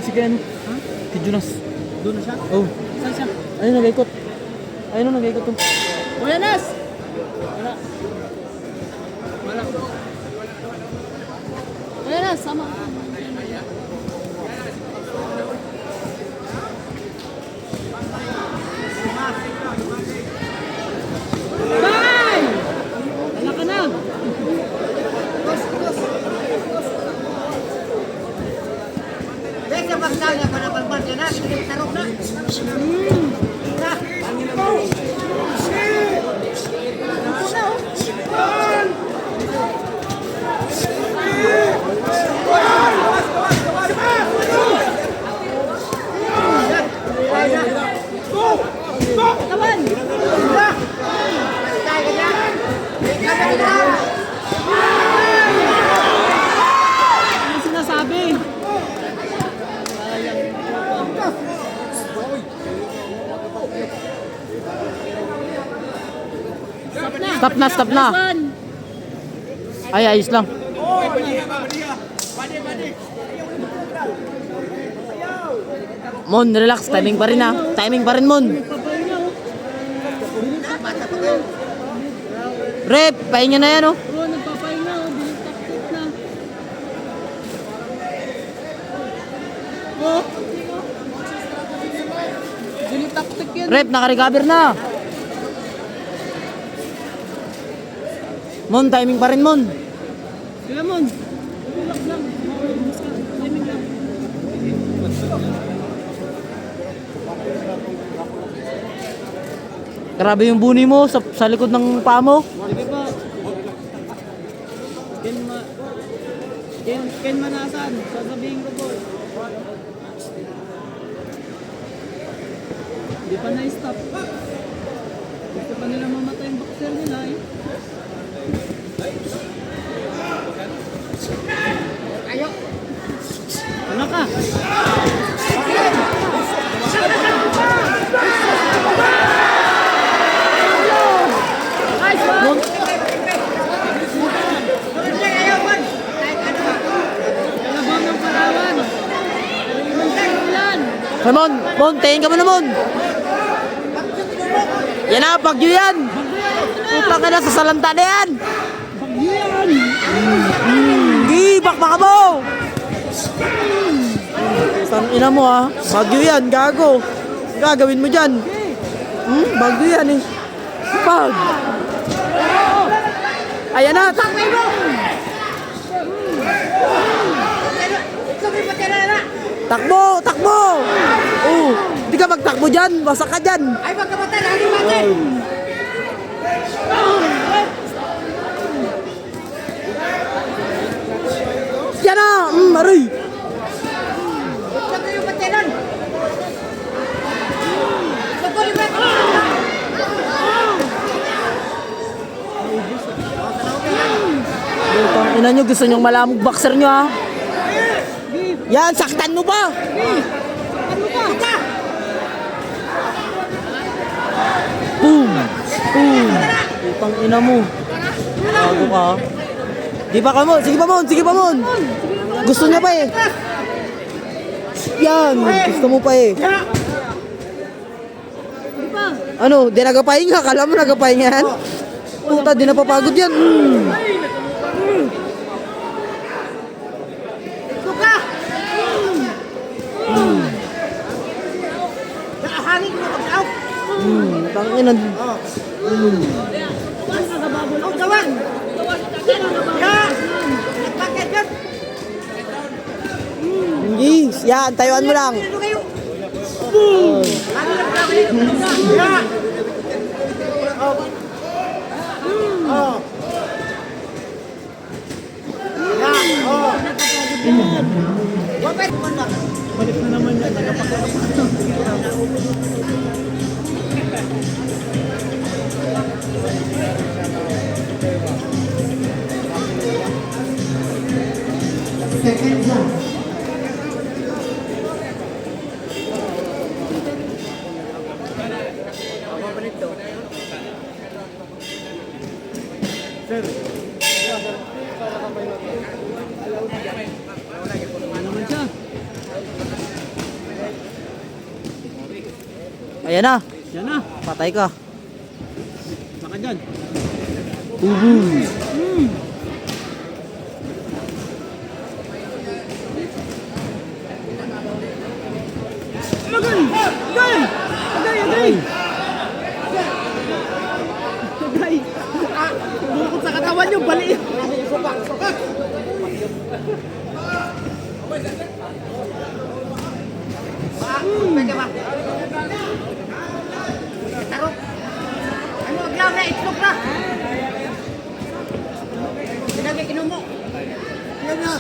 doon si Ken. Ha? Si Jonas. Doon na siya? Oh. Saan siya? Ayun, nag-ikot. Ayun, nag-ikot to. Kuya Nas! Wala. Wala. Kuya Nas, sama ka. Bye! Wala ka na. Besa magdala para pagbarya na, tarong na. Tawan! Ano sinasabi? Stop na, stop na. Ay, ayos lang. Mon, relax. Timing pa rin ha. Timing pa rin, Mon. Rep, pahinga na yan oh. Oo, nagpapahinga. Binig-taktik na. Oh. Binig-taktik yan. Rep, naka-recover na. Mon, timing pa rin, Mon. Kaya mon. Relax lang. Timing lang. Grabe yung buni mo sa likod ng paa mo. Sige po. Ken Manasan. Sasabihin ko po. Hindi pa na-stop. Gusto pa nila mamatay yung boxer nila eh. Ano ka? Mon, Kalabang ng Palawan. Ulan. hey, Mon, tingin ka mo na, Mon. Yan na, bagyo yan. Utang ka na sa salanta na yan. Yan. Gibak baka mo. Tang ina mo ha. Bagyo yan, gago. Gagawin mo dyan. Bagyo yan eh. Pag. Ayan na. Takbo, takbo. Oh, di ka magtakbo dyan. Basak ka dyan. Ay, magkamatay, lagi matay. Yan na. Aray. Huwag kayo matelan. Magkulibat. Putang ina nyo, gusto nyong malamog boxer nyo ha. Yan, saktan mo ba? Boom! Boom! Putang ina mo. Bago ka ha. Di pa ka mo? Sige pa Mon, sige pa Mon. Gusto niya pa eh. Yan, gusto mo pa eh. Ano, di nagapahinga? Kala mo nagapahinga yan? Puta, di napapagod yan. Suka. Nakahangin mo mag-out. Tangina. Oh, gawan. Ya. Nagpakit yan. Hindi, yan, tayuan mo lang. Ano kayo? Ano na pala kayo? Ya. Oh. Ya. Oh. Wapit mo na. Balik na naman yan. Second jump. Sir. Ano naman siya? Ayan na. Yan na. Patay ka. Baka dyan. Agay! Agay! Agay! Agay! Agay! Bukod sa katawan nyo, bali! Pwede ba? Tarok. Ano, aglaw na, itlog na. Sinagay kinumo. Yan na.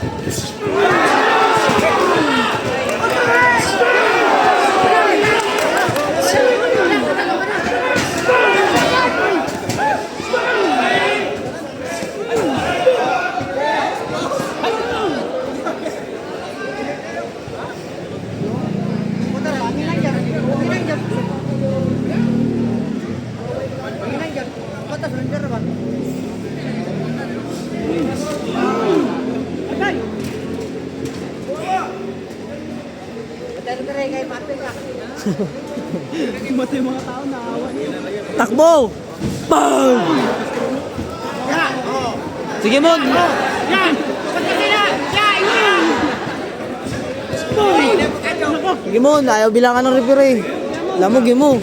Mati yung mga tao, naawa niyo. Takbo! Bang! Sige Mon! Yan! Pagkasi na! Yan! Sige Mon, ayaw bilangan ng referee. Alam mo, game mo.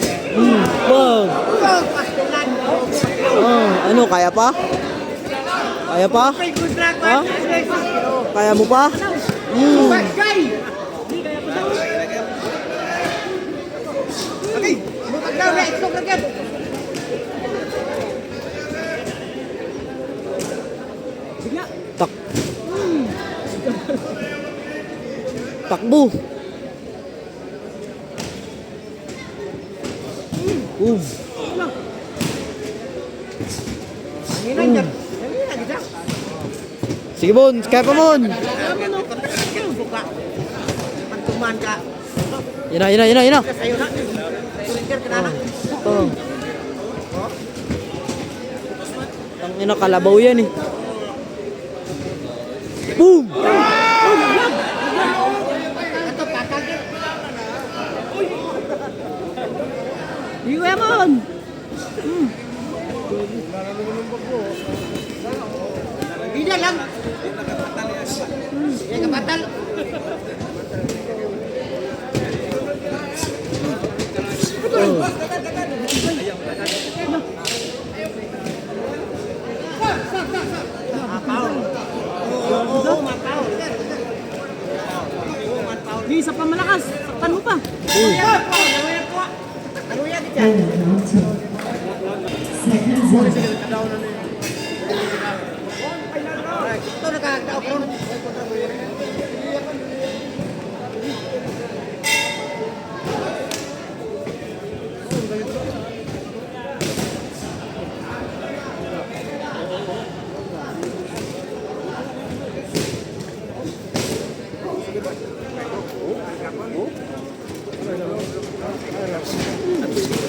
Bang! Ano, kaya pa? Kaya pa? Ha? Kaya mo pa? Aglaw na, itlog na yan. Tak. Takbo. Hingan dyan. Hingan dyan. Sige Mon, kaya pa Mon. Mantuman ka. Yan na, yan na, yan na, yan na. Sa'yo na. Surrender ka na na. Oh. Ang ina, kalabaw yan eh. Boom! Ito, patagin. Iwe Mon! Bida lang. Yan ka batal. Di, isa pa malakas. Saktan mo pa. Ito nakakataw ko.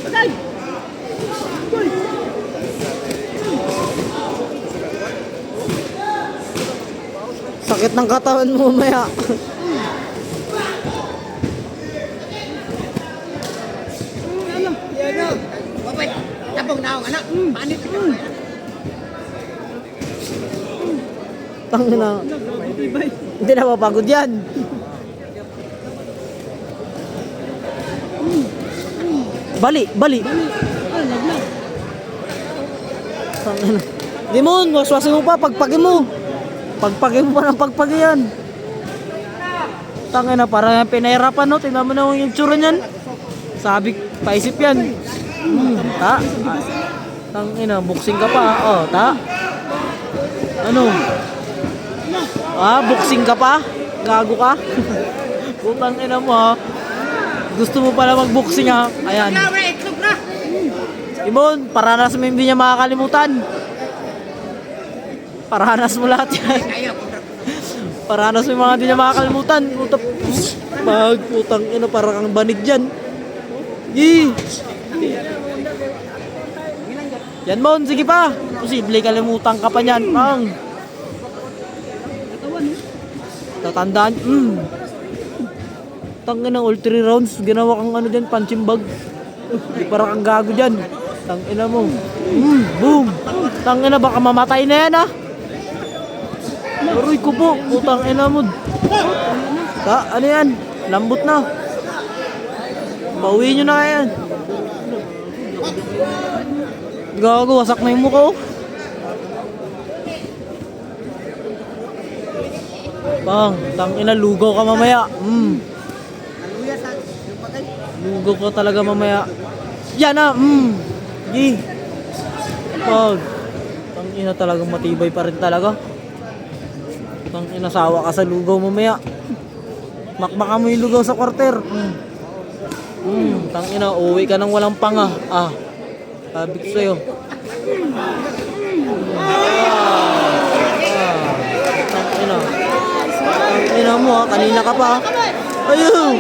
Agay! Uy! Sakit ng katawan mo mamaya. Ano? Yan o. Babay. Tabong na ako, anak. Paanit ka. Tangina. Ibay. Hindi na mapagod yan. Bali, bali. Ah, laglag. Tangina. Di Mon, waswasin mo pa, pagpagin mo. Pagpagin mo pa ng pagpagin yan. Tangina, parang pinahirapan no. Tingnan mo na yung tsura niyan. Sabi, paisip yan. Ta? Tangina, boxing ka pa. Oh, ta? Ano? Boxing ka pa? Gago ka? Putang ina mo ha. Gusto mo pala mag-boxing ha? Ayan. Aglaw na, itlog na. Imon, paranas mo hindi niya makakalimutan. Paranas mo lahat yan. Ayaw ko. Paranas mo yung mga hindi niya makakalimutan. Putang ina, parang kang banig dyan. Yee! Yan Mon, sige pa. Posible kalimutan ka pa niyan. Pang. Katawan eh. Tatandaan. Tangin ng all 3 rounds. Ginawa kang ano dyan, punching bag. Hindi para kang gago dyan. Tangina mo. Boom. Tangina, baka mamatay na yan, ah. Aroy ko po. Putang ina mo. Ano yan? Lambot na. Pauwi nyo na yan. Gago, wasak na yung mukha, oh. Bang, tangina, lugaw ka mamaya. Naluya sa yung bagay. Lugaw ka talaga mamaya. Yan na, Gi. Pag. Tangina, talagang matibay pa rin talaga. Tangina, sawa ka sa lugaw mamaya. Makmaka mo yung lugaw sa kwarter. Tangina, uwi ka nang walang panga. Sabi ko sa'yo. Tangina. Tangina mo, ha. Kanina ka pa, ha. Ayun.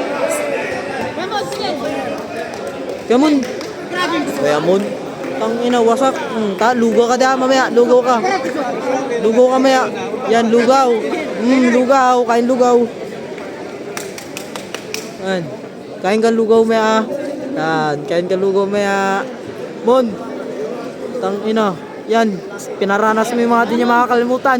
Kamon. Kamon. Tangina, wasak. Lugaw ka da mamaya. Lugaw ka. Lugaw ka mamaya. Yan, lugaw. Lugaw. Kain lugaw. Yan. Kain ka lugaw maya. Yan. Kain ka lugaw maya. Mon. Tangina. Yan. Pinaranas mo yung mga di niya makakalimutan.